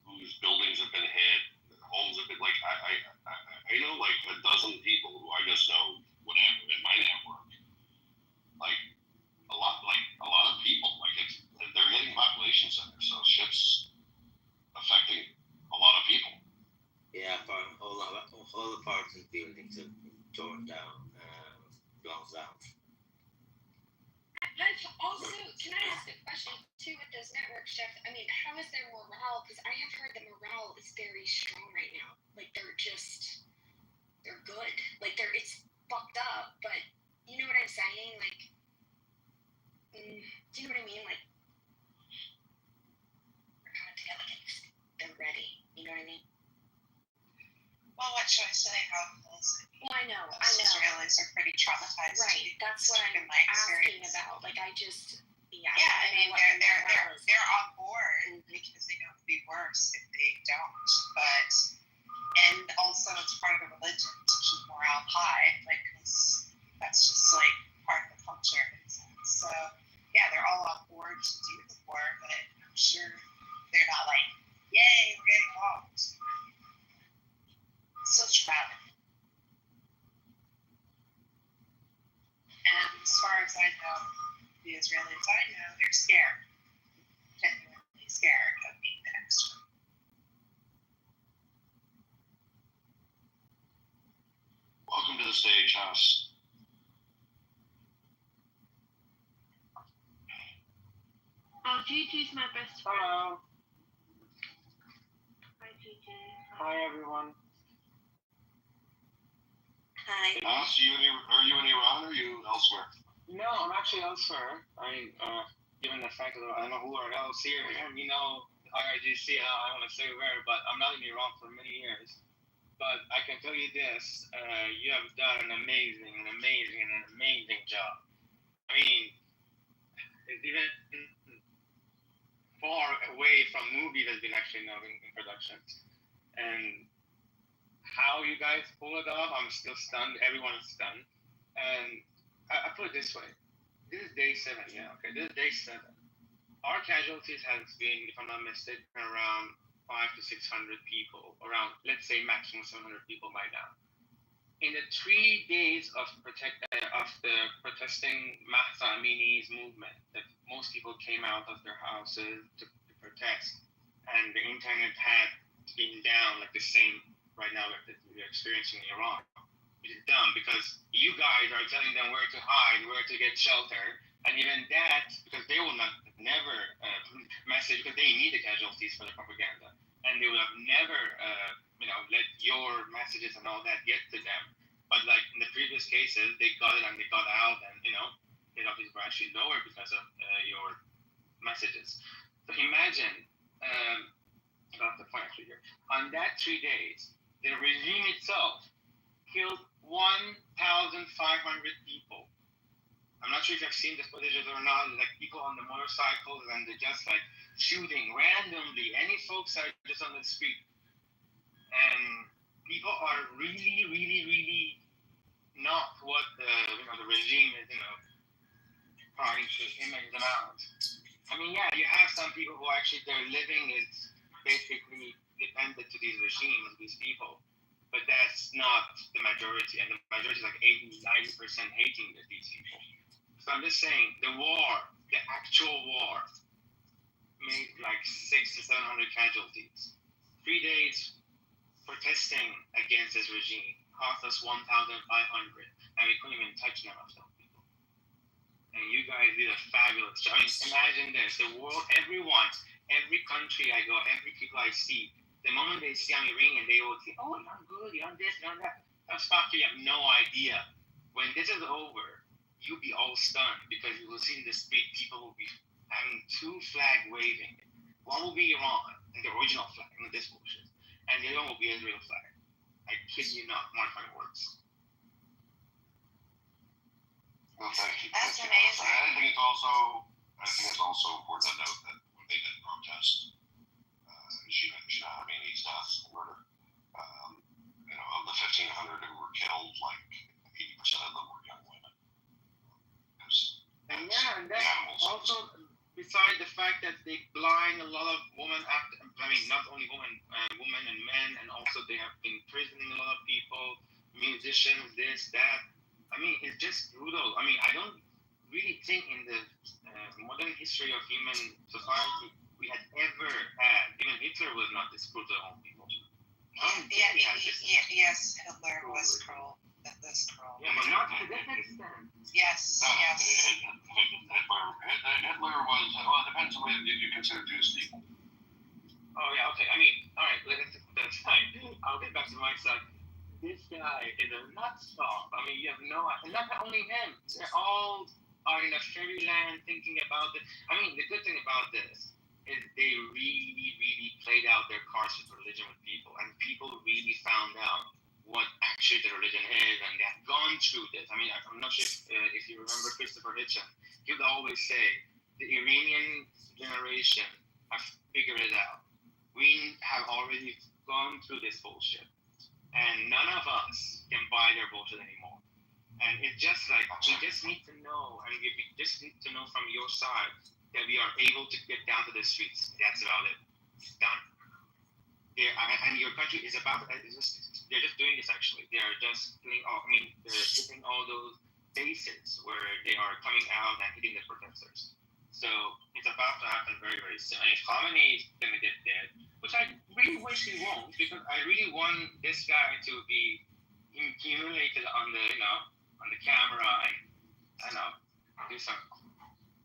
whose buildings have been hit, homes have been like I know like a dozen people who I just know whatever in my network. Like a lot of people. Like they're hitting population centers, so shit's affecting a lot of people.
yeah, all apartment buildings have been torn down, blown down.
I've also, can I ask a question too with those networks, Jeff? I mean, how is their morale? Because I have heard the morale is very strong right now. Like they're good. Like it's fucked up, but you know what I'm saying? Like, do you know what I mean? Like, we're coming together. They're ready. You know what I mean?
Well, what should I say? How
Well, I know.
Israelis are pretty traumatized.
Right. That's what I'm
in my
asking
experience.
about. Like, I just, yeah.
Yeah, I mean,
what
they're
morale is.
on board because they know it would be worse if they don't. But and also it's part of the religion to keep morale high, like 'cause that's just like part of the culture. So yeah, they're all on board to do the war, but I'm sure they're not like, yay, we're getting bombed. So traumatic. And as far as I know, the Israelis I know, they're scared. Genuinely scared of being the next one.
Welcome to the stage, Haas.
Oh, Gigi's my best friend.
Hello.
Hi, Gigi.
Hi, everyone.
Hi.
Haas, are you in Iran or are you elsewhere?
No, I'm actually elsewhere. I mean, given the fact that I don't know who else here, you know, IRGC, I want to say where, but I'm not in Iran for many years. But I can tell you this, you have done an amazing job. I mean, it's even far away from movie that's been actually now in production. And how you guys pull it off, I'm still stunned. Everyone is stunned. And I put it this way. This is day 7, yeah, okay. This is day 7. Our casualties has been, if I'm not mistaken, around 500 to 600 people, around, let's say, maximum 700 people by now. In the 3 days of the protesting Mahsa Amini's movement, that most people came out of their houses to protest, and the internet had been down like the same right now that we're experiencing in Iran. Which is dumb because you guys are telling them where to hide, where to get shelter, and even that, because they will never message, because they need the casualties for the propaganda, and they will have never, let your messages and all that get to them. But like in the previous cases, they got it and they got out, and casualties were actually lower because of your messages. So imagine, about the point actually here, on that 3 days, the regime itself killed 1,500 people. I'm not sure if you've seen the footages or not, like people on the motorcycles and they're just like shooting randomly, any folks are just on the street. And people are really not what the regime is, trying to image them out. I mean, yeah, you have some people who actually their living is basically dependent to these regimes, these people. But that's not the majority, and the majority is like 80-90% hating these people. So I'm just saying, the war, the actual war, made like 600 to 700 casualties. 3 days protesting against this regime cost us 1,500, and we couldn't even touch none of them people. And you guys did a fabulous job. I mean, imagine this: the world, everyone, every country I go, every people I see. The moment they see on your ring and they will say, oh, you're on good, you're on this, you're on that. That's fuck you have no idea. When this is over, you'll be all stunned because you will see in the street people will be having two flag waving. One will be Iran and the original flag, not this bullshit, and the other one will be Israel flag. I kid you not, mark my words.
Well, thank you.
That's
Thank you.
amazing.
I think it's also important to note that when they did protest, Gina Hamini's death, murder, of the 1,500 who were killed, like 80% of them were young women.
And that's also beside the fact that they blind a lot of women after, not only women and men, and also they have been imprisoning a lot of people, musicians, this, that. It's just brutal. I don't really think in the modern history of human society we had ever had, even Hitler was not this cruel to all people.
Yes, Hitler was cruel. That was cruel.
Yeah, but not to that extent.
Yes.
Hitler was, well, it depends on what you consider Jewish people.
Oh, yeah, okay. Alright, that's fine. I'll get back to my side. This guy is a nutsob. You have no idea. And not only him, they all are in a fairyland thinking about it. The good thing about this is they really, really played out their cards with religion with people, and people really found out what actually the religion is, and they have gone through this. I'm not sure if you remember Christopher Hitchens. He would always say, the Iranian generation have figured it out. We have already gone through this bullshit, and none of us can buy their bullshit anymore. And it's just like, we just need to know, and we just need to know from your side that we are able to get down to the streets. That's about it. It's done. And your country is about, they're just doing this actually. They are just doing they're hitting all those bases where they are coming out and hitting the protesters. So it's about to happen very, very soon. And if Khamenei is going to get dead, which I really wish he won't, because I really want this guy to be humiliated on the camera and do some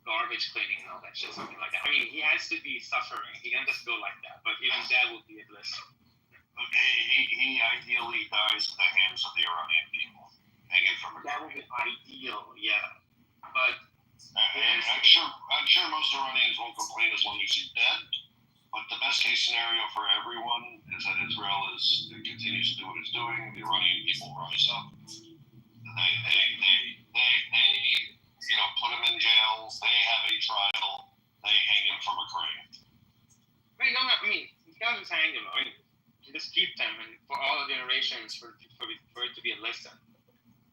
garbage cleaning and all that shit, something like that. He has to be suffering. He can't just go like that. But even that would be a bliss.
He ideally dies at the hands of the Iranian people, hanging from a
That would be ideal, yeah. But
I'm sure most Iranians won't complain as long as he's dead. But the best case scenario for everyone is that Israel continues to do what it's doing. The Iranian people rise up. They put him in jail. They have a trial. They hang him from a crane.
You can't just hang him. You just keep them, and for all the generations, for it to be a lesson.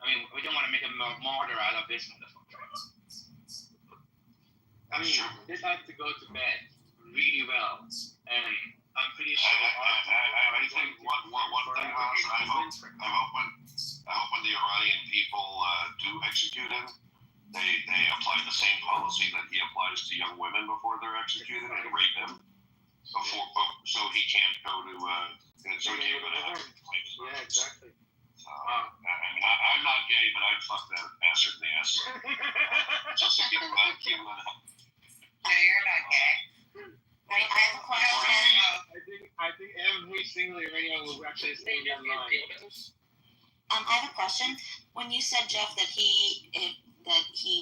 We don't want to make a martyr out of this motherfucker. This has to go to bed really well, and I'm pretty sure.
I think one thing, I hope when the Iranian people do execute him, they apply the same policy that he applies to young women before they're executed and rape him so he can't go to heaven.
Yeah, exactly.
I'm not gay, but I'd fuck that bastard in the ass. Just to keep him out.
No, you're not gay.
I have a question.
I think every single Iranian will actually stay in line.
I have a question. When you said, Jeff, that he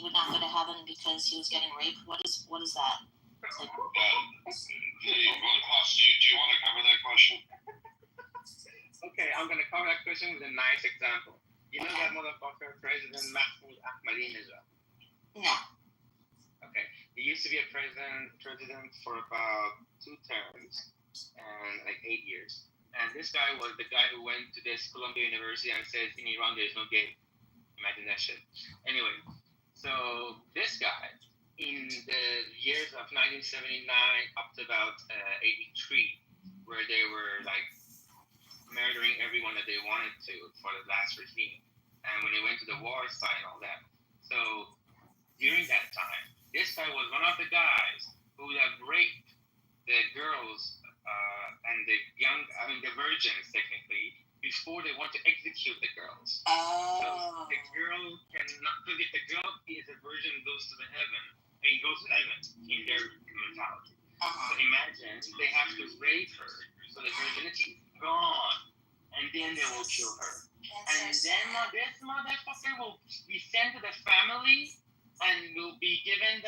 would not go to heaven because he was getting raped, what is that?
Do you want to cover that question?
Okay, I'm going to cover that question with a nice example. You know that motherfucker, President Mahmoud Ahmadinejad?
No.
Okay, he used to be a president for about 2 terms and like 8 years. And this guy was the guy who went to this Columbia University and said in Iran there is no gay. Imagine that shit. Anyway, so this guy, in the years of 1979 up to about 83, where they were like murdering everyone that they wanted to for the last regime, and when they went to the war side and all that. So during that time, this guy was one of the guys who would have raped the girls and the virgins technically, before they want to execute the girls.
Oh.
So the girl cannot, because if the girl is a virgin goes to heaven in their mentality. So imagine they have to rape her, so the virginity is gone, and then they will kill her. And then this motherfucker will be sent to the family and will be given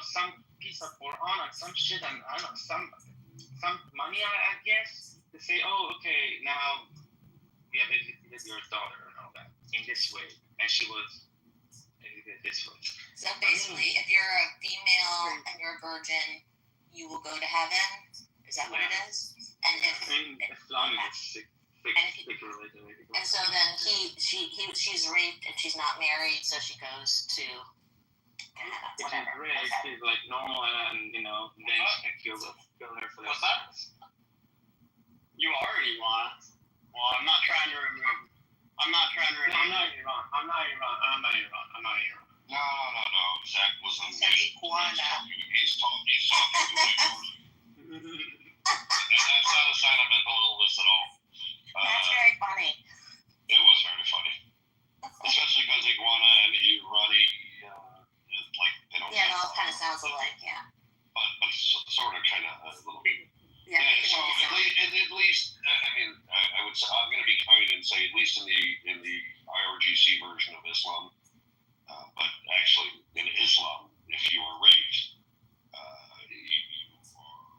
some piece of Quran and some shit and I don't know some money I guess to say, oh okay, now we have educated your daughter and all that in this way, and she was educated this way.
So basically, if you're a female and you're a virgin, you will go to heaven. Is that what it is? And if
Islam is sick religion.
and so then she's raped and she's not married, so she goes to
If she's raped, she's like normal, and then she can kill her for that.
You already want. Well, I'm not trying to remove.
I'm not Iran.
No. Zach was on
Said iguana.
He's talking to me. And that's not a sign of mental illness at all.
That's very funny.
It was very funny. Especially because iguana and Irani, they don't.
Yeah, it all kind of sounds alike. Yeah.
But sort of, kind of a little bit.
Yeah.
So at least, I would say I'm going to be kind and say at least in the IRGC version of Islam, but actually in Islam, if you are raped, you are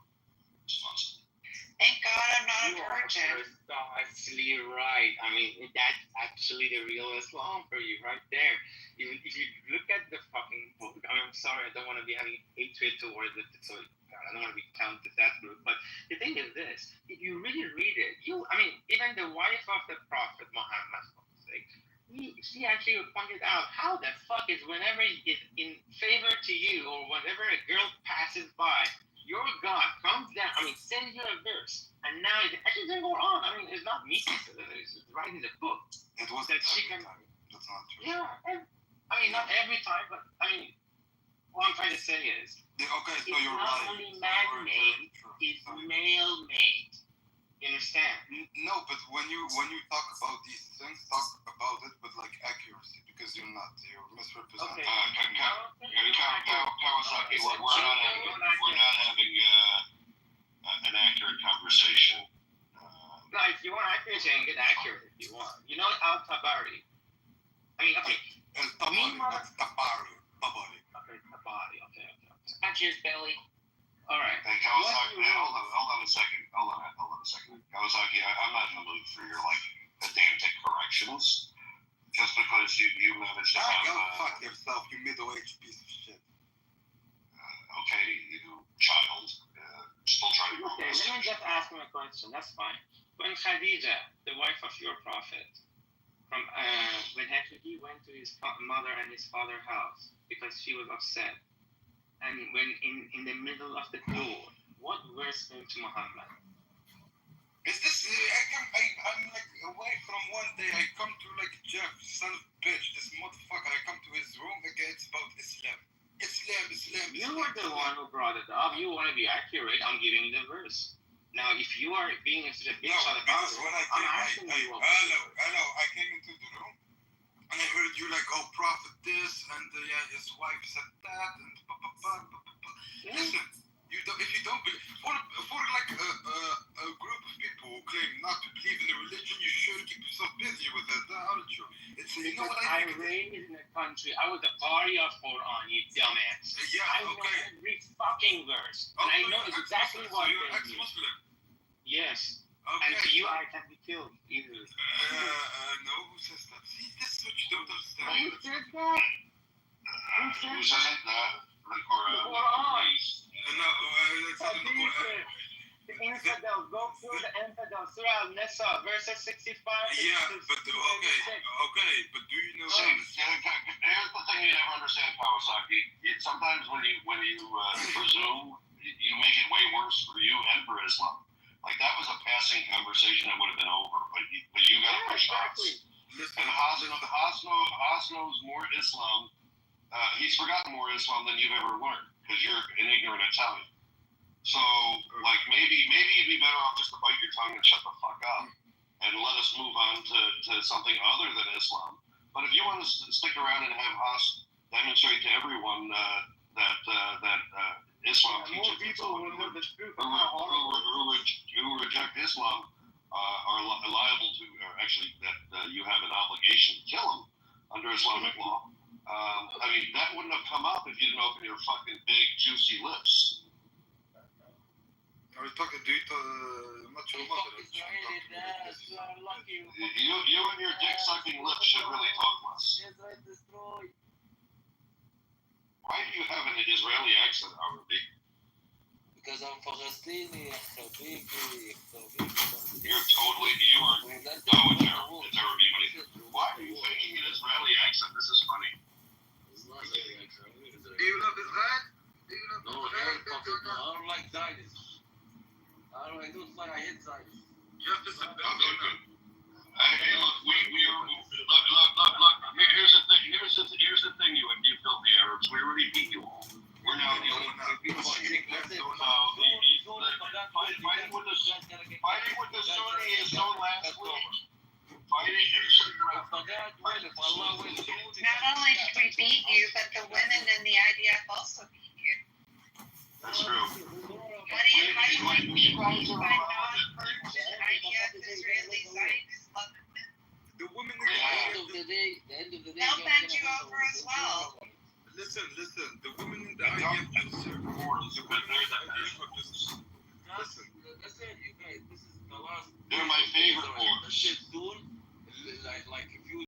responsible.
Thank God I'm not a virgin.
Precisely right. I mean, that's actually the real Islam for you right there. If you look at the fucking book, I'm sorry, I don't want to be having hatred towards it. So I don't want to be counted that group. But the thing is this: if you really read it, even the wife of the Prophet Muhammad, she actually pointed out how the fuck is whenever it's in favor to you or whenever a girl passes by, your God comes down, sends you a verse, and now it actually doesn't go on. It's not me, it's right in the book.
It was
that she can.
That's not true.
Yeah, not every time, but what I'm trying to say is,
Okay, so
it's
you're
not
right.
only man-made, it's male-made. You understand?
No, but when you talk about these things, talk about it with accuracy, because you're misrepresenting.
Kawasaki, we're not having an accurate conversation.
No, if you want accuracy, I can get accurate if you want. You know Al-Tabari. Okay.
Tabari.
Okay, Tabari. Okay.
Not just Billy.
All right.
Hey, Kawasaki, hold on a second. Kawasaki, I'm not in the mood for your pedantic corrections. Just because you managed to have.
Go fuck yourself, you middle-aged piece of shit.
Okay, you child. Still trying to grow.
Okay, let me just ask him a question. That's fine. When Khadija, the wife of your prophet, when actually he went to his mother and his father's house because she was upset, and when in the middle of the door, what verse came to Muhammad?
Is this? I'm away from one day. I come to Jeff, son of a bitch, this motherfucker. I come to his room again. It's about Islam.
You were the one who brought it up. You want to be accurate. I'm giving you the verse. Now, if you are being such a bitch about it, I'm asking you.
Hello. I came into the room and I heard you prophet this and his wife said that and Listen, if you don't believe, for a group of people who claim not to believe in a religion, you should keep yourself busy with it, aren't you? You know what
I raised in a country. I was a party of Quran, you dumbass. I know every fucking verse. And I know exactly what
you're
they
ex-Muslim.
Yes.
Okay.
And to you, I can be killed easily.
No, who says that? See, this is what you don't understand.
Who said that?
Who says it?
Quran.
No, it's not in the Quran.
The infidel, go through the infidel. Surah Al-Nisa, verses 65.
Yeah, but okay, but do you know?
Here's the thing you never understand, Kawasaki. Sometimes when you presume, you make it way worse for you and for Islam. That was a passing conversation that would have been over, but you got to push
exactly.
And Hasno's more Islam. He's forgotten more Islam than you've ever learned because you're an ignorant Italian. So, maybe you'd be better off just to bite your tongue and shut the fuck up and let us move on to something other than Islam. But if you want to stick around and have us demonstrate to everyone that Islam teaches
people who know the truth
who reject Islam are liable to, that you have an obligation to kill them under Islamic law. I mean, that wouldn't have come up if you didn't open your fucking big, juicy lips.
Are you talking? Do you not your mother?
Israeli, that's lucky.
You and your dick sucking lips should really talk less.
Israel destroyed.
Why do you have an Israeli accent, Arabi?
Because I'm Palestinian, Habibi.
You're totally, you are, oh, it's everybody. Why are you faking an Israeli accent? This is funny.
It's not Israeli accent.
Do you love Israel? Do you love
No,
Israel?
I don't like Zionists. I don't like, I hate Zionists.
You have to sit down.
Okay, good. Hey, look, we are, look. Here's the thing, you filthy Arabs. We already beat you all. We're now dealing fighting with the Sunni is so last week.
Not only did we beat you, but the women in the IDF also beat you.
That's true.
How do you beat non-virgin IDF Israeli Zionists love women?
The women in
They'll bend you over as well.
Listen. The women in the IDF listen.
Listen, you guys, this is the last.
They're my favorite
This
wars.
is soon. Like if you.